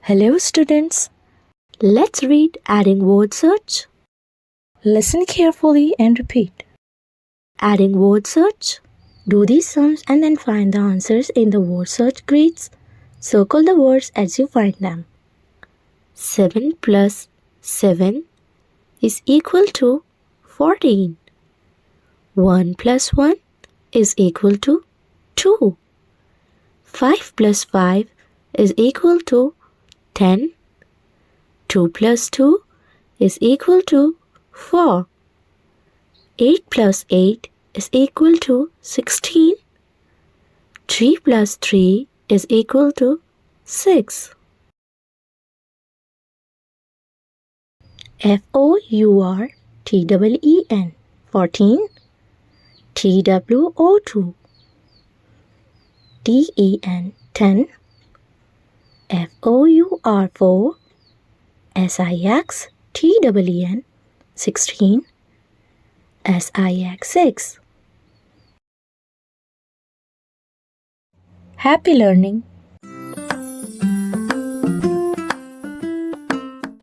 Hello students, let's read adding word search. Listen carefully and repeat. Adding word search. Do these sums and then find the answers in the word search grids. Circle the words as you find them. 7 plus 7 is equal to 14. 1 plus 1 is equal to 2. 5 plus 5 is equal to 10. 2 plus 2 is equal to 4. 8 plus 8 is equal to 16. 3 plus 3 is equal to 6. FOURTEEN 14. TWO2 TEN 10. FOUR4 SIXTEEN 16. SIX 6. Happy learning!